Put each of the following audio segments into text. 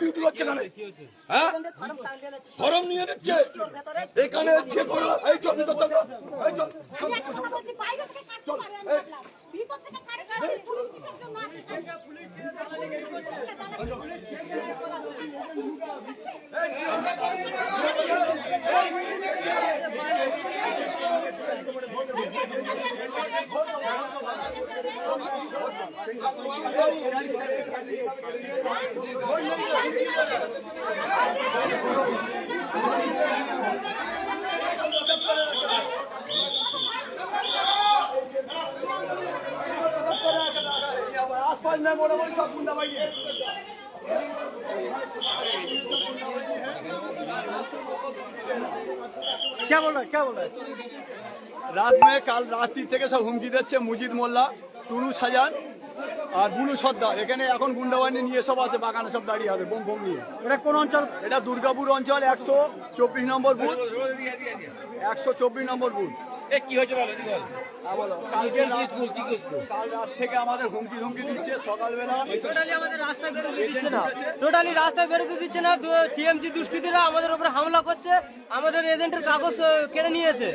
Duty করছে এখানে? হ্যাঁ, ফরম নিয়ে নিচ্ছে এখানে যে করো। এই চল চল চল এই চল आसपास में बोला बोल सब गुंडा भाई क्या बोल रहा है? रात में कल रात्रि থেকে সব হুমকি দিচ্ছে মুজিদ মোল্লা, টুনু সাজান আর বুলু সর্দার। এখানে এখন গুন্ডাবাহিনী নিয়ে সব আছে, বাগানে সব দাঁড়িয়ে হবে বোম বোম নিয়ে। এটা কোন অঞ্চল? এটা দুর্গাপুর অঞ্চল, 124 নম্বর বুথ, 124 নম্বর বুথ। কি হয়েছে বলো? কাল রাত থেকে আমাদের হুমকি ধুমকি দিচ্ছে। সকালবেলা টোটালি আমাদের রাস্তায় বেরোতে দিচ্ছে না, টোটালি রাস্তায় বেরোতে দিচ্ছে না। টিএমজি দুষ্কৃতীরা আমাদের উপরে হামলা করছে, আমাদের এজেন্টের কাগজ কেড়ে নিয়েছে,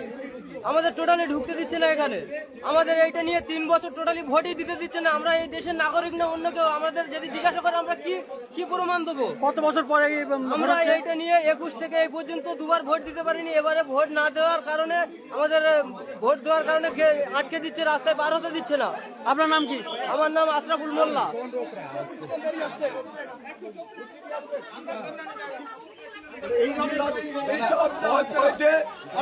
আমাদের টোটালি ঢুকতে দিচ্ছে না এখানে। আমাদের এইটা নিয়ে 3 বছর টোটালি ভোটই দিতে দিচ্ছে না। আমরা এই দেশের নাগরিক না অন্য কেউ। আমাদের যদি জিজ্ঞাসা করে আমরা কি প্রমাণ দেবো? কত বছর পরে আমরা এইটা নিয়ে 21 থেকে এই পর্যন্ত দুবার ভোট দিতে পারিনি। এবারে ভোট না দেওয়ার কারণে আমাদের ভোট দেওয়ার কারণে আটকে দিচ্ছে, রাস্তায় পার হতে দিচ্ছে না। আপনার নাম কি? আমার নাম আশরাফুল মোল্লা।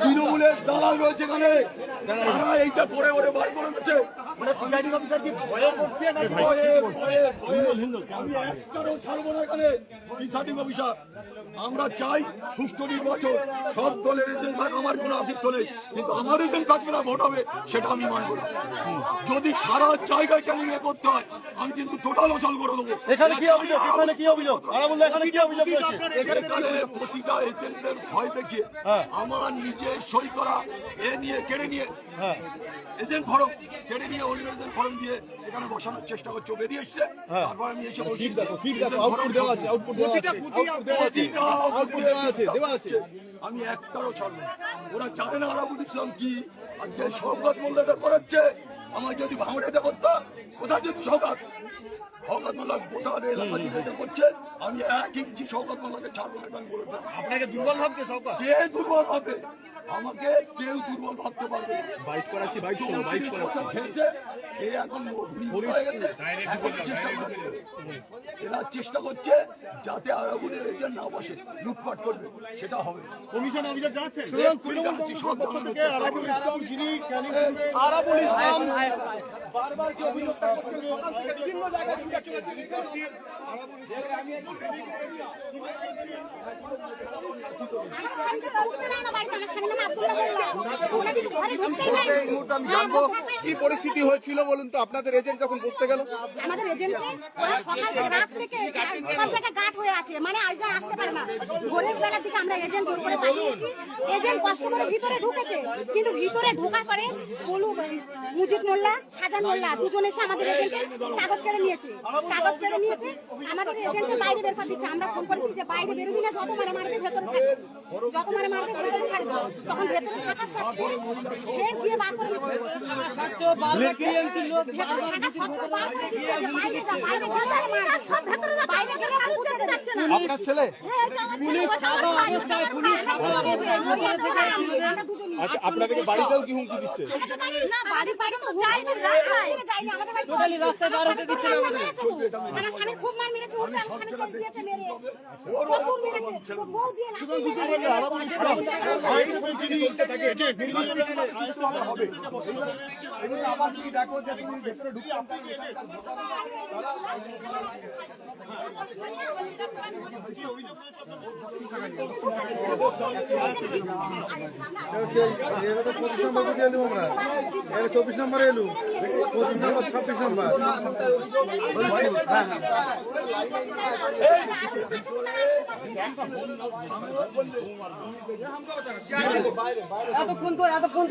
তৃণমূলের দালাল রয়েছে এখানে, এইটা করে ওরে বার করে দিচ্ছে। আমরা চাই সুষ্ঠু নির্বাচন, সব দলের এজেন্ট থাক, আমার কোনো আপত্তি নেই, কিন্তু আমার এজেন্ট থাকবে না, ভোট হবে সেটা আমি মানব না। যদি সারা জায়গায় কেন নিয়ে করতে হয়, আমি কিন্তু টোটাল অচল করে দেবো। এখানে কি অভিযোগ? এখানে কি অভিযোগ? এখানে কি অভিযোগ? প্রতিটা এজেন্টের ভয় দেখিয়ে আমার নিজে সই করা এ নিয়ে কেড়ে নিয়ে এজেন্ট ফর্ম কেড়ে নিয়ে অন্য এজেন্ট ফর্ম দিয়ে এখানে বসানোর চেষ্টা করছে। বেরিয়ে এসছে, তারপর আমি এসে বসি। আমি একটারও ছাড়বো। ওরা জানে না আরাবুল ইসলাম কি, আজকে শওকত মোল্লাটা করাচ্ছে। আমার যদি ভাঙড়েটা করতাম, কোথায় যদি শওকত মোল্লা গোটা এলাকা যেটা করছে, আমি 1 ইঞ্চি শওকত মোল্লাকে ছাড়বো না। আমি বলে আপনাকে দুর্বল ভাবছে শওকত? কে দুর্বল ভাবে? আমাকে কেউ দুর্বল ভাবতে পারবে না। বাইট করাচ্ছি খেয়েছে, এ এখন হয়ে গেছে। এরা চেষ্টা করছে যাতে আরাবুলের এজেন্ট না বসে, লুটপাট করবে, সেটা হবে। কমিশন অভিযোগ জানাচ্ছে আরাবুল ইসলাম বারবার যে অভিযোগটা করছে, সকাল থেকে বিভিন্ন জায়গায় ছুটে চলেছে। কি পরিস্থিতি হয়েছিল বলুন তো আপনাদের এজেন্ট যখন বসতে গেল? আমাদের এজেন্টকে সকাল থেকে রাত থেকে সব জায়গায় গার্ড হয়ে আছে, মানে আইজন আসতে পারে না। ভোরের বেলার দিকে আমরা এজেন্ট জোর করে পাঠিয়েছি, এজেন্ট কষ্ট করে ভিতরে ঢুকেছে, কিন্তু ভিতরে ঢোকার পরে বলু মুজিদ মোল্লা, সাজান মোল্লা দুজন এসে আমাদের এজেন্টের কাগজ কেড়ে নিয়েছে। আমাদের এজেন্টের বাইরে বের করে দিচ্ছে। আমরা ফোন করেছি যে বাইরে বেরোবি না, যত মারে মারবে ভেতরে থাকবে, যত মারে মারবে ভেতরে থাকবে। তখন ভেতরে থাকার সত্ত্বেও গিয়ে বার করে দিচ্ছে। আপনার ছেলে? আচ্ছা, আপনাদেরকে বাড়িতেও কি হুমকি দিচ্ছে? আমার স্বামী খুব মার মেরেছে, স্বামী কেস দিয়েছে মেরে, প্রচুর মেরেছে, বউ দিয়ে এটা তো 25 নম্বর বুঝে এলুম আমরা, এটা 24 নম্বরে এলুম, 25 নম্বর 26 নম্বর। এতক্ষণ তো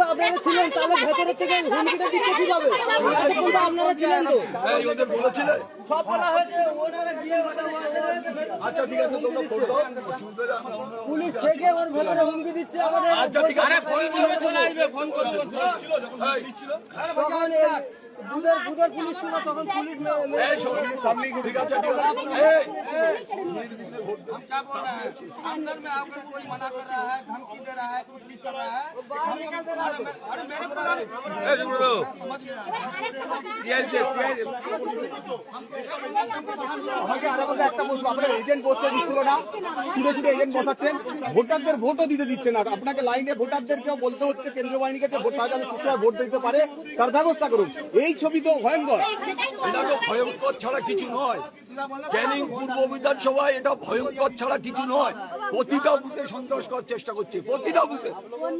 আপনারা ছিলেন, তাহলে ভেতরের থেকে হুমকিটা দিচ্ছে কিভাবে? এতক্ষণ তো আপনারা ছিলেন তো, এই ওদের বলেছিলে? সব বলা হয়েছে, ওনারা গিয়ে ওটা আচ্ছা ঠিক আছে, তোমরা ফোন দাও, অসুবিধা নেই, আমরা অন্য- পুলিশ থেকে ওর ভেতরে হুমকি দিচ্ছে আমাদের। আচ্ছা ঠিক আছে, এই, তখন এই বুধের পুলিশ ছিল, তখন পুলিশ এই শোন, ঠিক আছে ঠিক আছে, এই, क्या बोल रहा है? अंदर में आकर कोई मना कर रहा है, धमकी दे रहा है, कुछ भी कर रहा है। अरे मेरे को समझ गया। আমাকে আরেকটা একটা প্রশ্ন, আপনার এজেন্ট বসতে দিচ্ছিল না, ছুটে ছুটে এজেন্ট বসাচ্ছেন, ভোটারদের ভোটও দিতে দিচ্ছে না, আপনাকে লাইনে ভোটারদেরকেও বলতে হচ্ছে কেন্দ্রীয় বাহিনীকে যে ভোট তারা যাতে সুষ্ঠুভাবে ভোট দিতে পারে তার ব্যবস্থা করুন। এই ছবি তো ভয়ঙ্কর। এটা তো ভয়ঙ্কর ছাড়া কিছু নয়। ক্যানিং পূর্ব বিধানসভায় এটা ভয়ঙ্কর ছাড়া কিছু নয়। প্রতিটা বুথে সন্ত্রাস করার চেষ্টা করছে, প্রতিটা বুথে।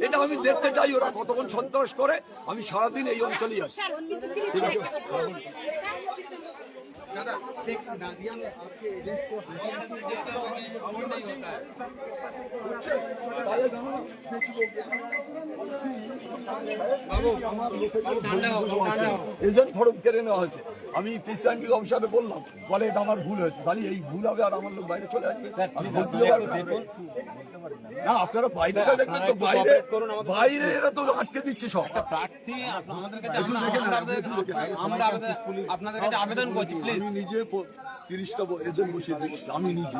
এটা আমি দেখতে চাই ওরা কতক্ষণ সন্ত্রাস করে। আমি সারাদিন এই অঞ্চলেই আছি। ঠিক আছে। এজেন্ট ফরম কেড়ে নেওয়া হয়েছে। আমি প্রিসাইডিং অফিসারে বললাম, বলে এটা আমার ভুল হয়েছে। তাহলে এই ভুল হবে আর আমার লোক বাইরে চলে আসবে। আমি ভোট দিতে পারবো না। না আপনারা বাইরেটা দেখবেন তো, বাইরে এরা তো আটকে দিচ্ছে সব। প্রার্থী আমাদের কাছে আমরা আপনাদের কাছে আবেদন করছি, প্লিজ। আমি নিজে 30টা এজেন্ট বসিয়ে দিচ্ছি, আমি নিজে।